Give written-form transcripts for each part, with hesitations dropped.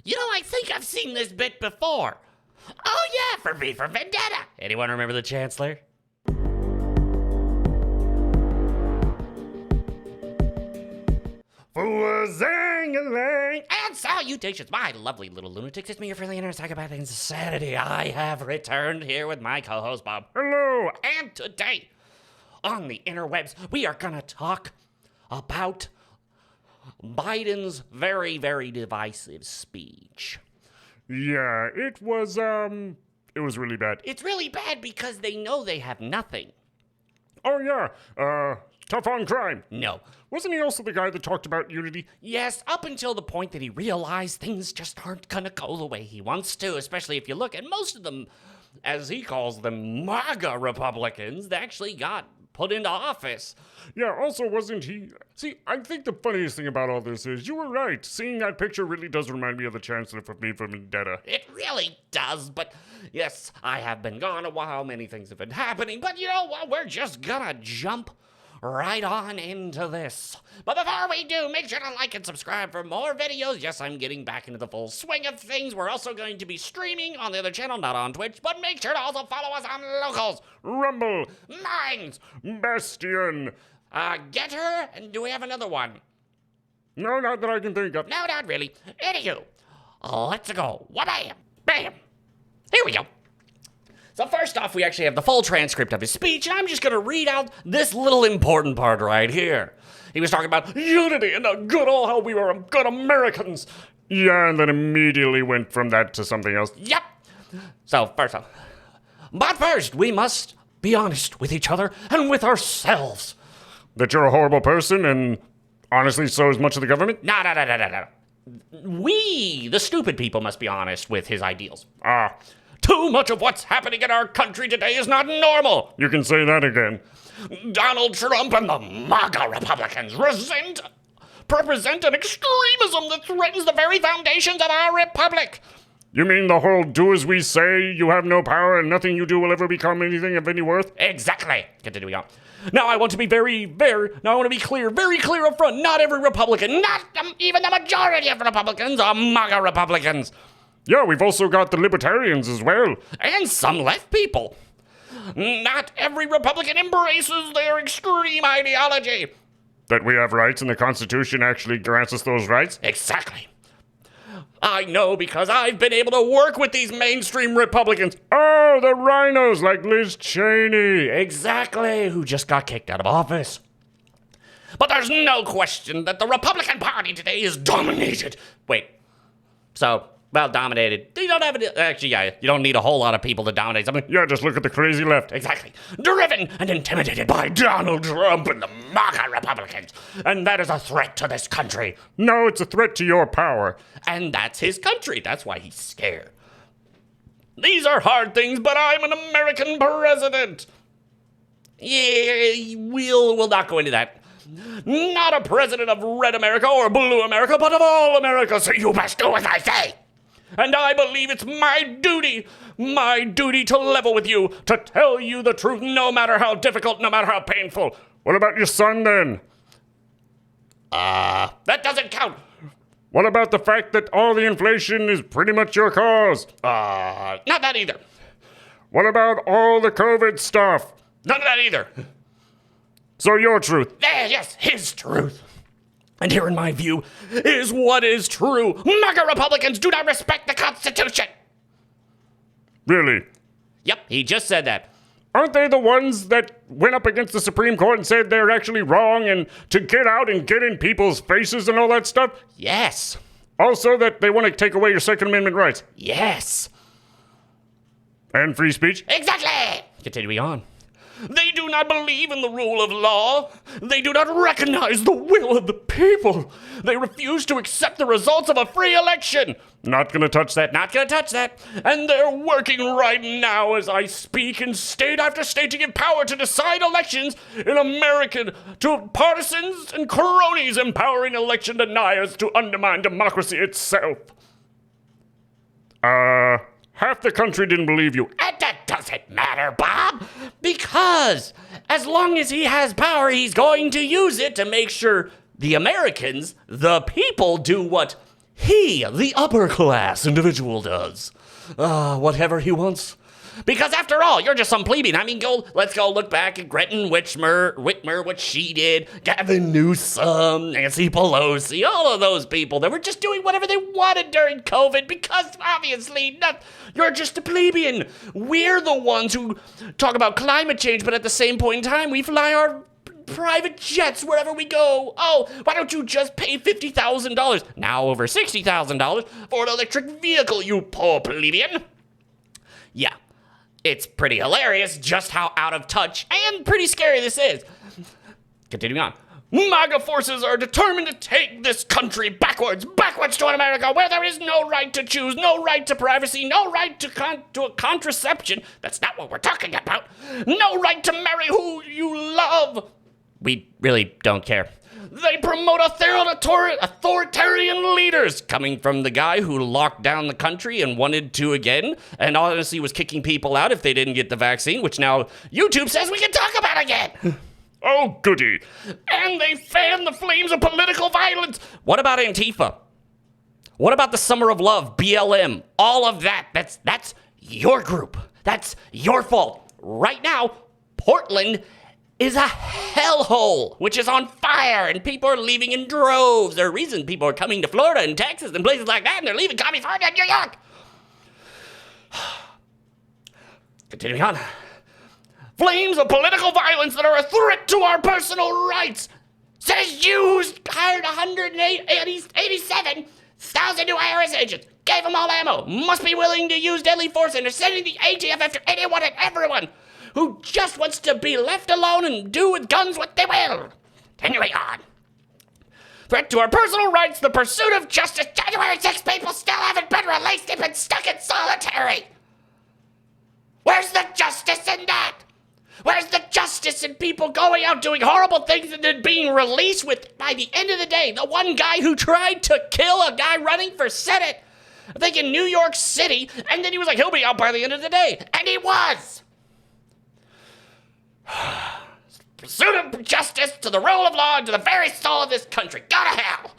You know, I think I've seen this bit before. Oh yeah, for V for Vendetta. Anyone remember the Chancellor? Zang-a-lang. And salutations, my lovely little lunatics. It's me, your friendly inner psychopath insanity. I have returned here with my co-host, Bob. Hello. And today, on the interwebs, we are gonna talk about Biden's very, very divisive speech. Yeah, it was really bad. It's really bad because they know they have nothing. Oh yeah, tough on crime. No. Wasn't he also the guy that talked about unity? Yes, up until the point that he realized things just aren't gonna go the way he wants to, especially if you look at most of them, as he calls them, MAGA Republicans that actually got put into office. Yeah, also wasn't he... See, I think the funniest thing about all this is, you were right. Seeing that picture really does remind me of the Chancellor from V for Vendetta. It really does, but yes, I have been gone a while, many things have been happening, but you know what, we're just gonna jump right on into this. But before we do, make sure to like and subscribe for more videos. Yes, I'm getting back into the full swing of things. We're also going to be streaming on the other channel, not on Twitch, but make sure to also follow us on Locals, Rumble, Minds, Bastion. Getter, and do we have another one? No, not that I can think of. No, not really. Anywho, let's go. Wha-bam, bam. Here we go. So first off, we actually have the full transcript of his speech, and I'm just going to read out this little important part right here. He was talking about unity and the good old how we were good Americans. Yeah, and then immediately went from that to something else. Yep. So first off, but first, we must be honest with each other and with ourselves. That you're a horrible person, and honestly, so is much of the government? No. We, the stupid people, must be honest with his ideals. Too much of what's happening in our country today is not normal. You can say that again. Donald Trump and the MAGA Republicans represent an extremism that threatens the very foundations of our republic. You mean the whole do as we say, you have no power, and nothing you do will ever become anything of any worth? Exactly. Continuing on. Now I want to be very clear up front. Not every Republican, not even the majority of Republicans are MAGA Republicans. Yeah, we've also got the libertarians as well. And some left people. Not every Republican embraces their extreme ideology. That we have rights and the Constitution actually grants us those rights? Exactly. I know because I've been able to work with these mainstream Republicans. Oh, the rhinos like Liz Cheney. Exactly, who just got kicked out of office. But there's no question that the Republican Party today is dominated. Dominated. You don't have it. Actually, yeah, you don't need a whole lot of people to dominate something. Yeah, just look at the crazy left. Exactly. Driven and intimidated by Donald Trump and the MAGA Republicans. And that is a threat to this country. No, it's a threat to your power. And that's his country. That's why he's scared. These are hard things, but I'm an American president. Yeah, we'll not go into that. Not a president of red America or blue America, but of all America, so you must do as I say. And I believe it's my duty to level with you, to tell you the truth, no matter how difficult, no matter how painful. What about your son, then? That doesn't count. What about the fact that all the inflation is pretty much your cause? Not that either. What about all the COVID stuff? None of that either. So your truth. Yes, his truth. And here, in my view, is what is true. MAGA Republicans do not respect the Constitution. Really? Yep, he just said that. Aren't they the ones that went up against the Supreme Court and said they're actually wrong and to get out and get in people's faces and all that stuff? Yes. Also that they want to take away your Second Amendment rights? Yes. And free speech? Exactly. Continuing on. They do not believe in the rule of law. They do not recognize the will of the people. They refuse to accept the results of a free election. Not gonna touch that. Not gonna touch that. And they're working right now as I speak in state after state to give power to decide elections in America to partisans and cronies, empowering election deniers to undermine democracy itself. Half the country didn't believe you. And that doesn't matter, Bob, because as long as he has power, he's going to use it to make sure the Americans, the people, do what he, the upper class individual, does. Whatever he wants. Because after all, you're just some plebeian. I mean, let's go look back at Gretchen Whitmer, what she did, Gavin Newsom, Nancy Pelosi, all of those people that were just doing whatever they wanted during COVID because obviously you're just a plebeian. We're the ones who talk about climate change, but at the same point in time, we fly our private jets wherever we go. Oh, why don't you just pay $50,000, now over $60,000, for an electric vehicle, you poor plebeian? Yeah. It's pretty hilarious just how out of touch and pretty scary this is. Continuing on. MAGA forces are determined to take this country backwards to an America where there is no right to choose, no right to privacy, no right to a contraception. That's not what we're talking about. No right to marry who you love. We really don't care. They promote authoritarian leaders, coming from the guy who locked down the country and wanted to again, and honestly was kicking people out if they didn't get the vaccine, which now YouTube says we can talk about again. Oh, goody. And they fan the flames of political violence. What about Antifa? What about the Summer of Love, BLM? All of that, that's your group. That's your fault. Right now, Portland is a hellhole, which is on fire, and people are leaving in droves. There's a reason people are coming to Florida and Texas and places like that, and they're leaving California and New York. Continuing on. Flames of political violence that are a threat to our personal rights. Says you who's hired 187,000 new IRS agents. Gave them all ammo. Must be willing to use deadly force and are sending the ATF after anyone and everyone who just wants to be left alone and do with guns what they will. Continuing on. Threat to our personal rights, the pursuit of justice. January 6 people still haven't been released. They've been stuck in solitary. Where's the justice in that? Where's the justice in people going out doing horrible things and then being released with, by the end of the day, the one guy who tried to kill a guy running for Senate, I think in New York City, and then he was like, he'll be out by the end of the day. And he was. Pursuit of justice to the rule of law and to the very soul of this country. Go to hell.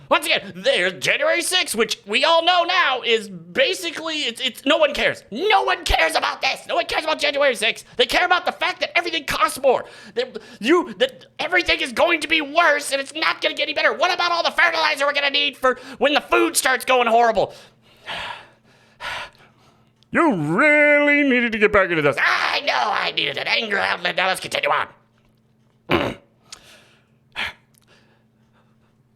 Once again, there's January 6th, which we all know now is basically, it's no one cares. No one cares about this. No one cares about January 6th. They care about the fact that everything costs more. That everything is going to be worse and it's not going to get any better. What about all the fertilizer we're going to need for when the food starts going horrible? You really needed to get back into this. I know I needed an anger outlet. Now let's continue on.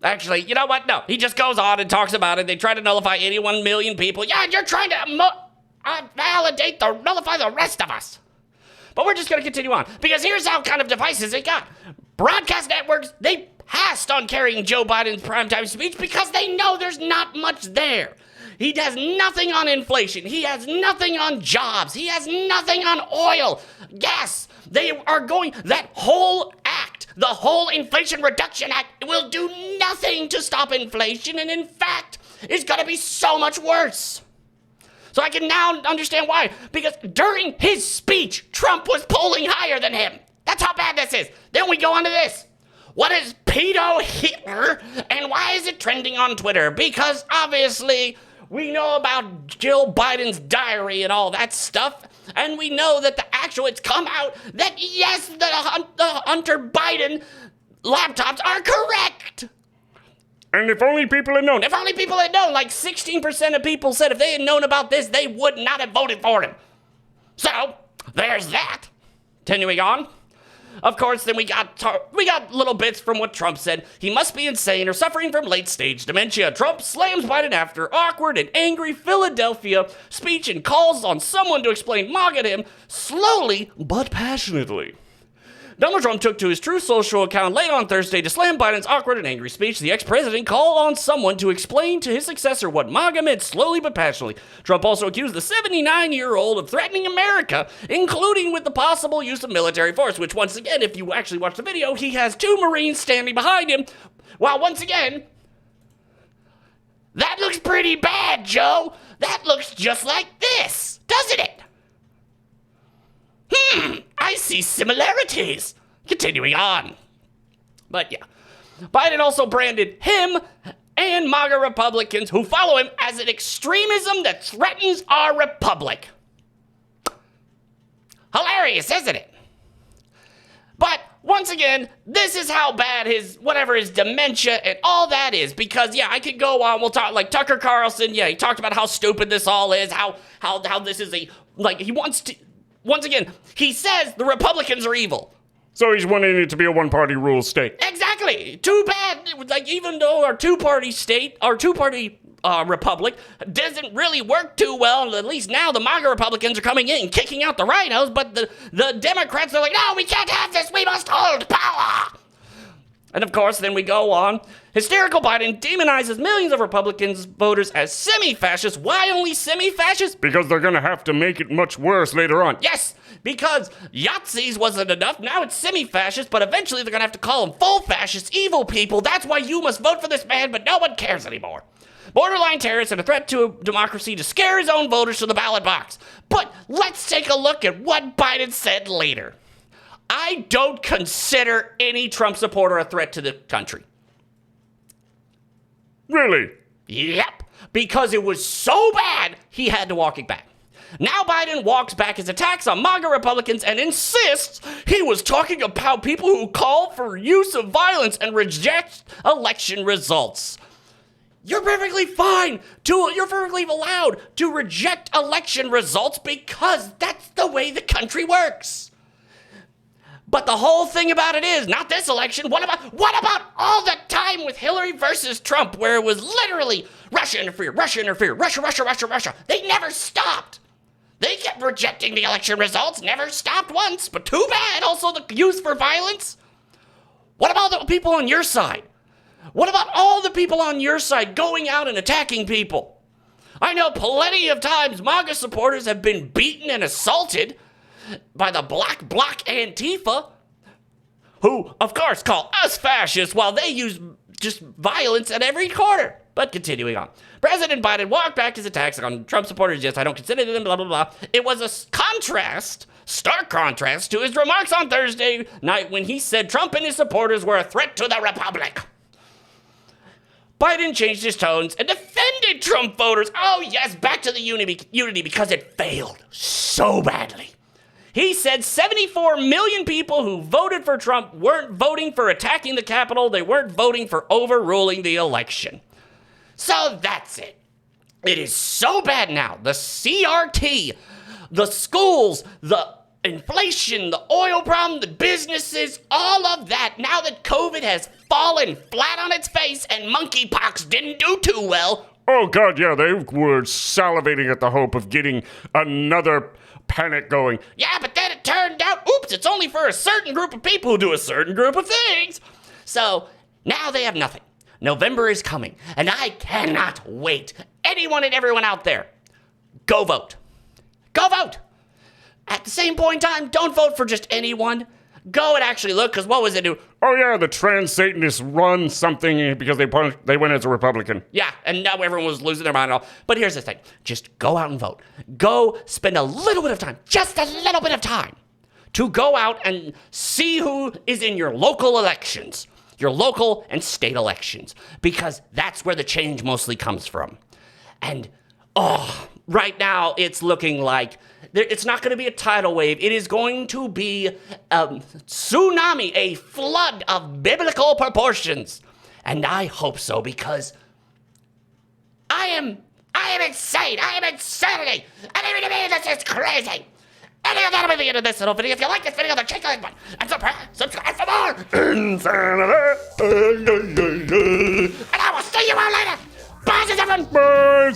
Actually, you know what? No, he just goes on and talks about it. They try to nullify 81 million people. Yeah, you're trying to nullify the rest of us. But we're just going to continue on. Because here's how kind of devices it got. Broadcast networks, they passed on carrying Joe Biden's primetime speech because they know there's not much there. He has nothing on inflation. He has nothing on jobs. He has nothing on oil, gas. They are going, that whole act, the whole Inflation Reduction Act will do nothing to stop inflation. And in fact, it's going to be so much worse. So I can now understand why. Because during his speech, Trump was polling higher than him. That's how bad this is. Then we go on to this. What is pedo Hitler and why is it trending on Twitter? Because obviously we know about Jill Biden's diary and all that stuff, and we know that it's come out that yes, the Hunter Biden laptops are correct. And if only people had known. If only people had known, like 16% of people said if they had known about this, they would not have voted for him. So, there's that. Continuing on. Of course, then we got little bits from what Trump said. He must be insane or suffering from late-stage dementia. Trump slams Biden after awkward and angry Philadelphia speech and calls on someone to explain MAGA to him slowly but passionately. Donald Trump took to his Truth Social account late on Thursday to slam Biden's awkward and angry speech. The ex-president called on someone to explain to his successor what MAGA meant slowly but passionately. Trump also accused the 79-year-old of threatening America, including with the possible use of military force, which once again, if you actually watch the video, he has 2 Marines standing behind him. While once again, that looks pretty bad, Joe. That looks just like this, doesn't it? I see similarities. Continuing on. But yeah, Biden also branded him and MAGA Republicans who follow him as an extremism that threatens our republic. Hilarious, isn't it? But once again, this is how bad his dementia and all that is. Because yeah, I could go on. We'll talk like Tucker Carlson. Yeah, he talked about how stupid this all is. How this is he wants to. Once again, he says the Republicans are evil. So he's wanting it to be a one-party rule state. Exactly. Too bad. Like even though our two-party republic doesn't really work too well. At least now the MAGA Republicans are coming in and kicking out the rhinos, but the Democrats are like, no, we can't have this. We must hold power. And of course, then we go on. Hysterical Biden demonizes millions of Republicans voters as semi-fascists. Why only semi-fascists? Because they're going to have to make it much worse later on. Yes, because Yahtzees wasn't enough. Now it's semi-fascist, but eventually they're going to have to call them full fascists, evil people. That's why you must vote for this man, but no one cares anymore. Borderline terrorist and a threat to democracy to scare his own voters to the ballot box. But let's take a look at what Biden said later. I don't consider any Trump supporter a threat to the country. Really? Yep. Because it was so bad, he had to walk it back. Now Biden walks back his attacks on MAGA Republicans and insists he was talking about people who call for use of violence and reject election results. You're perfectly fine. You're perfectly allowed to reject election results because that's the way the country works. But the whole thing about it is, not this election, what about all the time with Hillary versus Trump, where it was literally Russia interfere, Russia. They never stopped. They kept rejecting the election results, never stopped once, but too bad also the use for violence. What about the people on your side? What about all the people on your side going out and attacking people? I know plenty of times MAGA supporters have been beaten and assaulted by the Black Bloc Antifa, who, of course, call us fascists while they use just violence at every corner. But continuing on. President Biden walked back his attacks on Trump supporters. Yes, I don't consider them, blah, blah, blah. It was a stark contrast to his remarks on Thursday night when he said Trump and his supporters were a threat to the republic. Biden changed his tones and defended Trump voters. Oh, yes, back to the unity because it failed so badly. He said 74 million people who voted for Trump weren't voting for attacking the Capitol. They weren't voting for overruling the election. So that's it. It is so bad now. The CRT, the schools, the inflation, the oil problem, the businesses, all of that. Now that COVID has fallen flat on its face and monkeypox didn't do too well. Oh, God, yeah, they were salivating at the hope of getting another panic going. Yeah, but then it turned out, oops, it's only for a certain group of people who do a certain group of things. So now they have nothing. November is coming, and I cannot wait. Anyone and everyone out there, go vote. Go vote. At the same point in time, don't vote for just anyone. Go and actually look, because what was it do? Oh, yeah, the trans Satanists run something because they went as a Republican. Yeah, and now everyone was losing their mind and all. But here's the thing. Just go out and vote. Go spend a little bit of time, just a little bit of time, to go out and see who is in your local elections, your local and state elections, because that's where the change mostly comes from. And, right now it's looking like it's not going to be a tidal wave. It is going to be a tsunami, a flood of biblical proportions. And I hope so, because I am insane. I am insanity. And even to me, this is crazy. And that'll be the end of this little video. If you like this video, then check the like button and subscribe for more insanity. And I will see you all later. Bye, everyone. Bye.